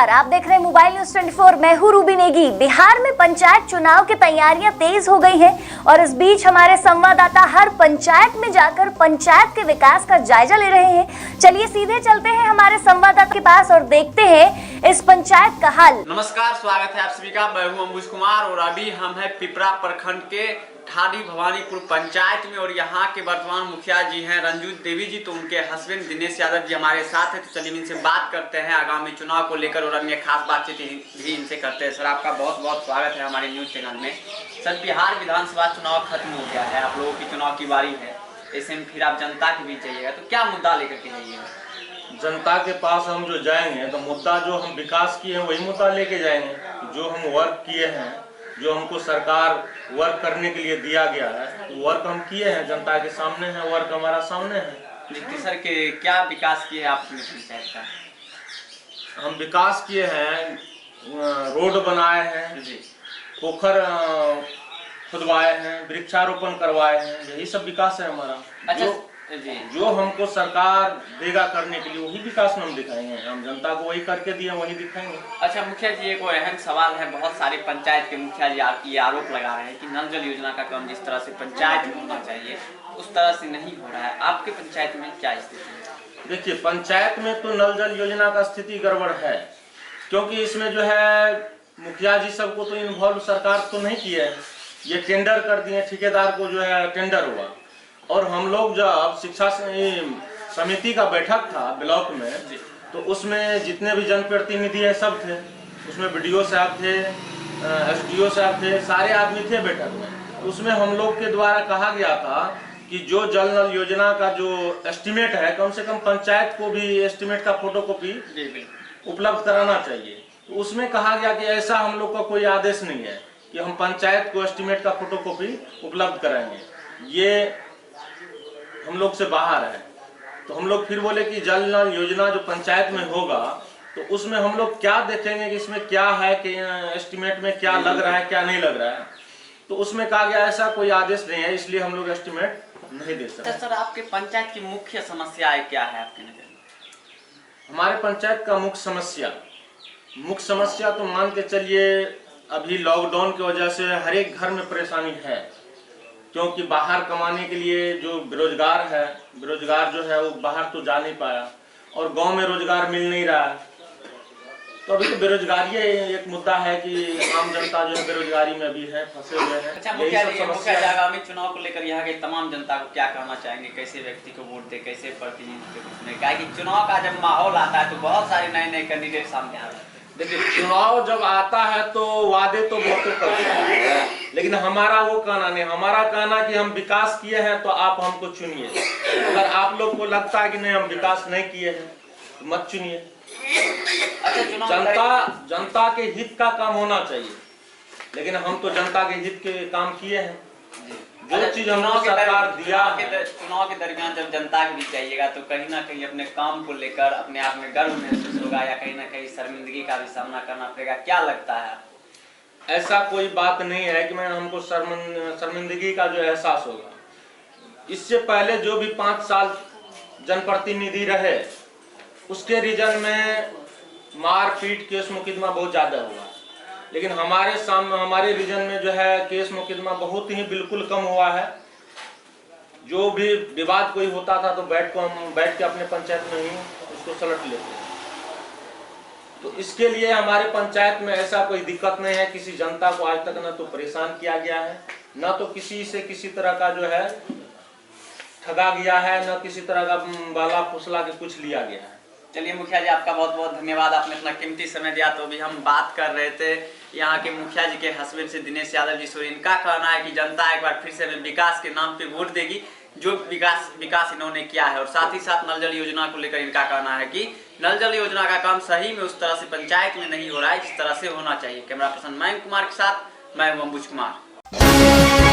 नमस्कार, आप देख रहे हैं मोबाइल न्यूज 24। मैं हूं रूबी नेगी। बिहार में पंचायत चुनाव की तैयारियां तेज हो गई हैं और इस बीच हमारे संवाददाता हर पंचायत में जाकर पंचायत के विकास का जायजा ले रहे हैं। चलिए सीधे चलते हैं हमारे संवाददाता के पास और देखते हैं इस पंचायत का हाल। नमस्कार, स्वागत है आप सभी का। मैं हूं अंबुज कुमार और अभी हम हैं पिपरा प्रखंड के ठाडी भवानीपुर पंचायत में और यहाँ के वर्तमान मुखिया जी हैं रंजू देवी जी, तो उनके हस्बैंड दिनेश यादव जी हमारे साथ हैं। तो चलिए इनसे बात करते हैं आगामी चुनाव को लेकर और अन्य खास बातचीत भी इनसे करते हैं। सर, आपका बहुत बहुत स्वागत है हमारे न्यूज चैनल में। सर, बिहार विधानसभा चुनाव खत्म हो गया है, आप लोगों की चुनाव की बारी है, ऐसे में फिर आप जनता के बीच जाइएगा, तो क्या मुद्दा लेकर के जाइएगा? जनता के पास हम जो जाएंगे तो मुद्दा जो हम विकास किए हैं वही मुद्दा लेके जाएंगे। जो हम वर्क किए हैं, जो हमको सरकार वर्क करने के लिए दिया गया है, तो वर्क हम किए हैं, जनता के सामने है, वर्क हमारा सामने है। सर, के क्या विकास किए हैं आपने पंचायत का? हम विकास किए हैं, रोड बनाए हैं, पोखर खुदवाए हैं, वृक्षारोपण करवाए हैं, यही सब विकास है हमारा। अच्छा, जो हमको सरकार देगा करने के लिए वही विकास हम दिखाएंगे। हम जनता को वही करके दिए वही दिखाएंगे। अच्छा मुखिया जी, एक अहम सवाल है, बहुत सारे पंचायत के मुखिया जी ये आरोप लगा रहे हैं कि नल जल योजना का काम जिस तरह से पंचायत में होना चाहिए उस तरह से नहीं हो रहा है। आपके पंचायत में क्या स्थिति है? देखिए, पंचायत में तो नल जल योजना का स्थिति गड़बड़ है, क्योंकि इसमें जो है मुखिया जी सबको तो इन्वॉल्व सरकार तो नहीं किया है। ये टेंडर कर दिए, ठेकेदार को जो है टेंडर हुआ, और हम लोग जब शिक्षा समिति का बैठक था ब्लॉक में, तो उसमें जितने भी जनप्रतिनिधि है सब थे, उसमें बीडीओ साहब थे, एसडीओ साहब थे, सारे आदमी थे बैठक में। उसमें हम लोग के द्वारा कहा गया था कि जो जल नल योजना का जो एस्टिमेट है, कम से कम पंचायत को भी एस्टिमेट का फोटोकॉपी उपलब्ध कराना चाहिए। तो उसमें कहा गया कि ऐसा हम लोग का कोई आदेश नहीं है कि हम पंचायत को एस्टिमेट का फोटोकॉपी उपलब्ध कराएंगे, ये हम लोग से बाहर है। तो हम लोग फिर बोले कि जल नल योजना जो पंचायत में होगा तो उसमें हम लोग क्या देखेंगे कि इसमें क्या है, कि एस्टिमेट में क्या लग रहा है क्या नहीं लग रहा है। तो उसमें कहा गया ऐसा कोई आदेश नहीं है, इसलिए हम लोग एस्टिमेट नहीं दे सकते। सर, आपके पंचायत की मुख्य समस्याएं क्या है आपके नजर में? हमारे पंचायत का मुख्य समस्या तो मान के चलिए, अभी लॉकडाउन की वजह से हर एक घर में परेशानी है, क्योंकि बाहर कमाने के लिए जो बेरोजगार जो है वो बाहर तो जा नहीं पाया, और गांव में रोजगार मिल नहीं रहा है। तो अभी तो बेरोजगारी एक मुद्दा है कि आम जनता जो है बेरोजगारी में भी है, फंसे हुए हैं। अच्छा मुखिया जी, आगामी चुनाव को लेकर यहाँ के तमाम जनता को क्या कहना चाहेंगे? कैसे व्यक्ति को वोट दे, कैसे प्रतिनिधि को चुने? क्या कि चुनाव का जब माहौल आता है तो बहुत सारे नए नए कैंडिडेट सामने आ रहे हैं। देखिए, चुनाव जब आता है तो वादे तो बहुत करते हैं, लेकिन हमारा वो कहना नहीं। हमारा कहना कि हम विकास किए हैं तो आप हमको चुनिए। अगर आप लोग को लगता है कि नहीं हम विकास नहीं किए हैं तो मत चुनिए। अच्छा, जनता के हित का काम होना चाहिए, लेकिन हम तो जनता के हित के काम किए हैं। जो चीज हमको सरकार दिया, चुनाव के दरमियान जब जनता के बीच जाइएगा तो कहीं ना कहीं अपने काम को लेकर अपने आप में गर्व महसूस होगा या कहीं ना कहीं शर्मिंदगी का भी सामना करना पड़ेगा, क्या लगता है? ऐसा कोई बात नहीं है कि मैं हमको शर्मिंदगी का जो एहसास होगा। इससे पहले जो भी 5 साल जनप्रतिनिधि रहे उसके रीजन में मारपीट केस मुकदमा बहुत ज्यादा हुआ, लेकिन हमारे रीजन में जो है केस मुकदमा बहुत ही बिल्कुल कम हुआ है। जो भी विवाद कोई होता था तो हम बैठ के अपने पंचायत में ही उसको सलट लेते हैं। तो इसके लिए हमारे पंचायत में ऐसा कोई दिक्कत नहीं है। किसी जनता को आज तक न तो परेशान किया गया है, न तो किसी से किसी तरह का जो है ठगा गया है, न किसी तरह का बाला फुसला के कुछ लिया गया है। चलिए मुखिया जी, आपका बहुत बहुत धन्यवाद, आपने अपना कीमती समय दिया। तो अभी हम बात कर रहे थे यहाँ के मुखिया जी के हस्बैंड से, दिनेश यादव जी से। इनका कहना है कि जनता एक बार फिर से हमें विकास के नाम पे वोट देगी, जो विकास इन्होंने किया है। और साथ ही साथ नल जल योजना को लेकर इनका कहना है कि नल जल योजना का काम सही में उस तरह से पंचायत में नहीं हो रहा है जिस तरह से होना चाहिए। कैमरा पर्सन मयंक कुमार के साथ मैं हूं अंबुज कुमार।